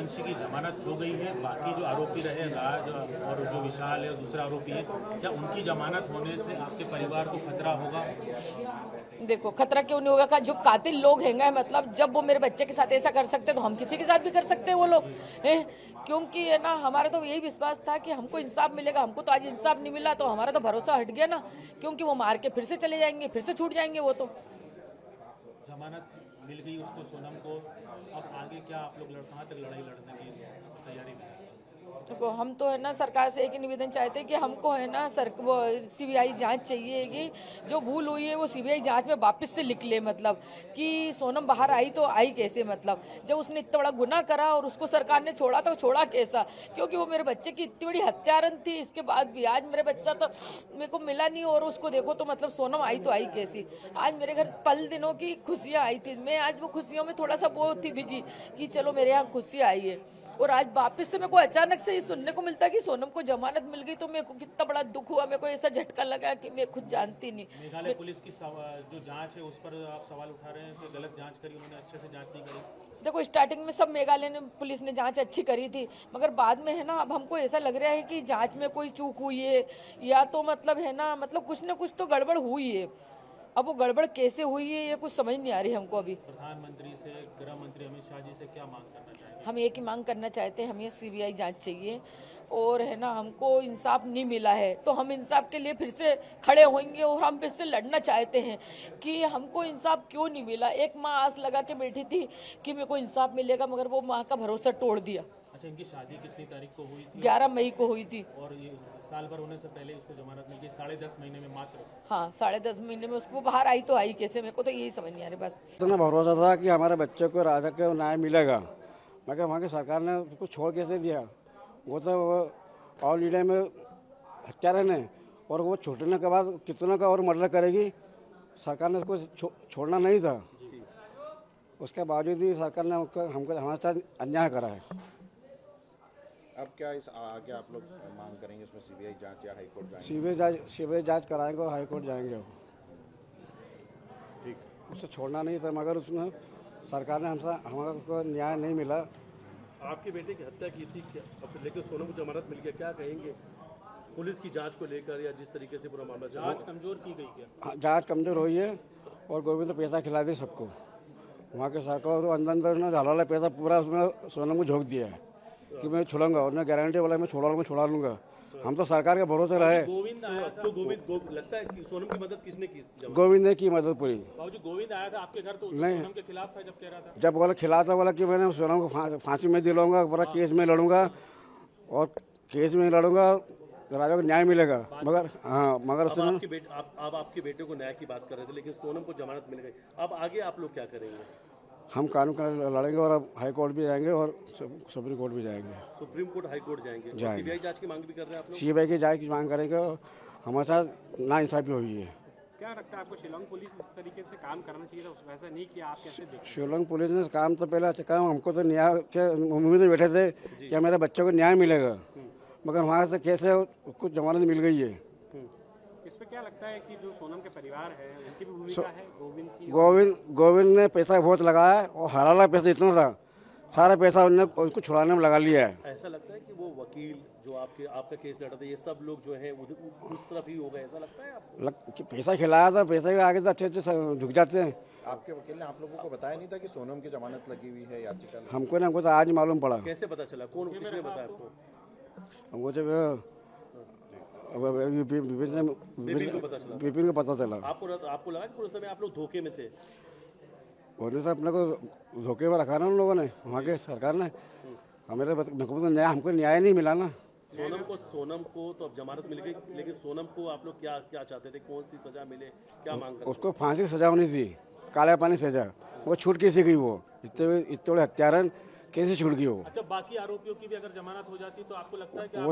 सूर्यवंशी की जमानत हो गई है, बाकी जो आरोपी रहे राज और जो विशाल है दूसरा आरोपी है, क्या उनकी जमानत होने से आपके परिवार को खतरा होगा? देखो, खतरा क्यों नहीं होगा? जो कातिल लोग हैं, मतलब जब वो मेरे बच्चे के साथ ऐसा कर सकते हैं तो हम किसी के साथ भी कर सकते हैं वो लोग हैं। क्योंकि है ना, हमारा तो यही विश्वास था कि हमको इंसाफ मिलेगा। हमको तो आज इंसाफ नहीं मिला तो हमारा तो भरोसा हट गया ना, क्योंकि वो मार के फिर से चले जाएंगे, फिर से छूट जाएंगे वो तो। जमानत मिल गई उसको, सोनम को, अब आगे क्या आप लोग कहाँ तक लड़ाई लड़ने की तैयारी में हैं? तो हम तो है ना सरकार से एक ही निवेदन चाहते हैं कि हमको है ना वो सीबीआई जांच चाहिए कि जो भूल हुई है वो सीबीआई जांच में वापस से लिख ले। मतलब कि सोनम बाहर आई तो आई कैसे? मतलब जब उसने इतना बड़ा गुनाह करा और उसको सरकार ने छोड़ा तो छोड़ा कैसा? क्योंकि वो मेरे बच्चे की इतनी बड़ी हत्यारन थी। इसके बाद भी आज मेरे बच्चा तो मेरे को मिला नहीं और उसको देखो तो मतलब सोनम आई तो आई कैसी? आज मेरे घर पल दिनों की खुशियाँ आई थी, मैं आज वो खुशियों में थोड़ा सा वो थी बिजी कि चलो मेरे यहाँ खुशी आई है। और आज वापस से मेरे को अचानक से ये सुनने को मिलता है कि सोनम को जमानत मिल गई, तो मेरे को कितना बड़ा दुख हुआ। मेरे को ऐसा झटका लगा कि मैं खुद जानती नहीं। मेघालय पुलिस की जो जांच है उस पर आप सवाल उठा रहे हैं कि गलत जांच करी, उन्होंने अच्छे से जांच नहीं करी। देखो, स्टार्टिंग में सब मेघालय ने पुलिस ने जांच अच्छी करी थी, मगर बाद में है ना अब हमको ऐसा लग रहा है कि जांच में कोई चूक हुई है या तो मतलब है ना, मतलब कुछ ना कुछ तो गड़बड़ हुई है। अब वो गड़बड़ कैसे हुई है ये कुछ समझ नहीं आ रही हमको अभी। प्रधानमंत्री से, गृह मंत्री अमित शाह जी से क्या मांग करना चाहेंगे? हम एक ही मांग करना चाहते हैं, हमें सीबीआई जांच चाहिए। और है ना, हमको इंसाफ नहीं मिला है तो हम इंसाफ के लिए फिर से खड़े होंगे और हम फिर से लड़ना चाहते हैं कि हमको इंसाफ क्यों नहीं मिला। एक माँ आस लगा के बैठी थी कि मेरे को इंसाफ मिलेगा, मगर वो माँ का भरोसा तोड़ दिया। अच्छा, इनकी शादी कितनी तारीख को हुई थी? 11 मई को हुई थी। और ये साल भर होने से पहले उसको जमानत मिल गई 10.5 महीने में मात्र। हाँ, 10.5 महीने में उसको बाहर आई तो आई कैसे? मेरे को तो यही समझ नहीं आ रही बस। इतना भरोसा था कि हमारे बच्चे को राजा को न्याय मिलेगा, मगर वहाँ की सरकार ने उसको छोड़ कैसे दिया? वो तो ऑल इंडिया में हत्यारे है और वो छूटने के बाद कितना का और मर्डर करेगी। सरकार ने उसको छोड़ना नहीं था, उसके बावजूद भी सरकार ने हमको हमारे साथ अन्याय करा है। अब क्या इस आगे आप लोग मांग करेंगे, इसमें सीबीआई जांच या हाईकोर्ट जाएंगे? सीबीआई जांच कराएंगे और हाईकोर्ट जाएंगे। वो ठीक, उससे छोड़ना नहीं था, मगर उसने सरकार ने हमको न्याय नहीं मिला। आपके बेटे की हत्या की थी क्या? अब लेकिन सोनम को जमानत मिल गया, क्या कहेंगे पुलिस की जांच को लेकर या जिस तरीके से पूरा मामला जांच कमजोर की गई क्या? हाँ, जांच कमजोर हुई है और गोविंद पैसा खिला दी सबको। वहाँ के सरकार अंदर ने हलाला पैसा पूरा उसमें सोनम को झोंक दिया है कि मैं छुड़ूंगा, और गारंटी वाला मैं छुड़ा लूंगा। हम तो सरकार के भरोसे रहे। गोविंद आया था तो गोविंद लगता है कि सोनम की मदद किसने की? गोविंद ने की मदद पूरी। बाबूजी, गोविंद आया था आपके घर तो नहीं, सोनम के खिलाफ था जब कह रहा था। जब बोला खिलाता बोला कि मैंने सोनम को फांसी में दिलाऊंगा, पूरा केस में लड़ूंगा और केस में लड़ूंगा, राजा को न्याय मिलेगा। मगर हाँ, मगर उसने आप आपके बेटे को न्याय की बात कर रहे थे, लेकिन सोनम को जमानत मिल गई। अब आगे आप लोग क्या करेंगे? हम कानून का लड़ेंगे और अब हाई कोर्ट भी जाएंगे और सुप्रीम कोर्ट भी जाएंगे। सुप्रीम कोर्ट, हाई कोर्ट जाएंगे। सीबीआई जांच की मांग भी कर रहे हैं आप लोग? सीबीआई की जांच की मांग करेंगे और हमारे साथ नाइंसाफी हुई है। क्या लगता है आपको शिलोंग पुलिस इस तरीके से काम करना चाहिए था, वैसा नहीं किया? आप कैसे देखते हैं? शिलोंग पुलिस ने काम तो पहले अच्छा कहा, हमको तो न्याय के उम्मीद में बैठे थे कि मेरे बच्चे को न्याय मिलेगा, मगर वहाँ से कैसे उसको जमानत मिल गई है। इस पे क्या लगता है कि जो सोनम के परिवार है उनकी भी भूमिका है, गोविंद की? गोविंद ने पैसा बहुत लगाया और हलाला पैसा इतना था, सारा पैसा उन्होंने उसको छुड़ाने में लगा लिया है। ऐसा लगता है कि वो वकील जो आपका केस लड़ा था, ये सब लोग जो है उस तरफ ही हो गए, ऐसा लगता है आपको? पैसा खिलाया था, पैसे के आगे तो अच्छे झुक जाते हैं। आपके वकील ने आप लोगों को बताया नहीं था कि सोनम की जमानत लगी हुई है याचिका? हमको तो आज मालूम पड़ा। कैसे पता चला? किसने बताया आपको? हमको जब विपिन को पता चला। आपको लगा कि पूरे समय आप लोग धोखे में थे? उन्होंने तो अपने को धोखे में रखा ना उन लोगों ने, वहाँ के सरकार ने। हमको न्याय नहीं मिला ना। सोनम को तो अब जमानत मिल गई, लेकिन सोनम को आप लोग क्या चाहते थे? कौन सी सजा मिले, क्या मांग करते? उसको फांसी सजा होनी थी, काला पानी सजा। वो छूट कैसे गई? वो इतने बड़े हत्यारन कैसे छूट गई वो? अच्छा, बाकी आरोपियों की भी अगर जमानत हो जाती तो आपको लगता है कि वो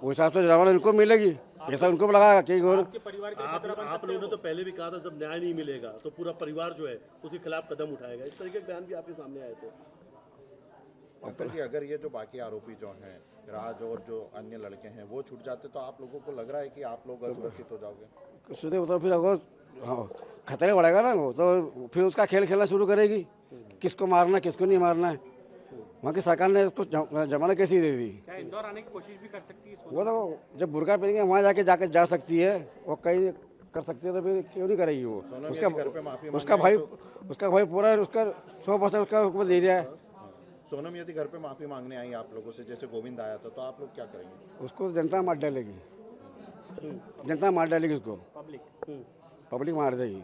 हिसाब से जमानत उनको मिलेगी, पैसा उनको लगाएगा कि आप लोगों ने तो पहले भी कहा था जब न्याय नहीं मिलेगा तो पूरा परिवार जो है उसके खिलाफ कदम उठाएगा, इस तरीके के बयान भी आपके सामने आए थे। अगर ये जो बाकी आरोपी जो हैं, राज और जो अन्य लड़के हैं, वो छूट जाते तो आप लोगों को लग रहा है कि आप लोग असुरक्षित हो जाओगे? तो फिर अगर हाँ खतरे बढ़ेगा ना वो, तो फिर उसका खेल खेलना शुरू करेगी, किसको मारना है किसको नहीं मारना है। वहाँ की सरकार ने उसको जमानत कैसी दे दी? क्या इंदौर आने की कोशिश भी कर सकती है सोनम? वो तो जब बुर्का पहनेंगे वहाँ जाके जा सकती है, वो कहीं कर सकती है, तो फिर क्यों नहीं करेगी वो? उसका भाई पूरा उसका 100% उसका ऊपर दे दिया है। सोनम यदि घर पे माफी मांगने आई आप लोगों से, जैसे गोविंद आया था, तो आप लोग क्या करेंगे? उसको जनता मार डालेगी, जनता मार डालेगी उसको, पब्लिक पब्लिक मार देगी।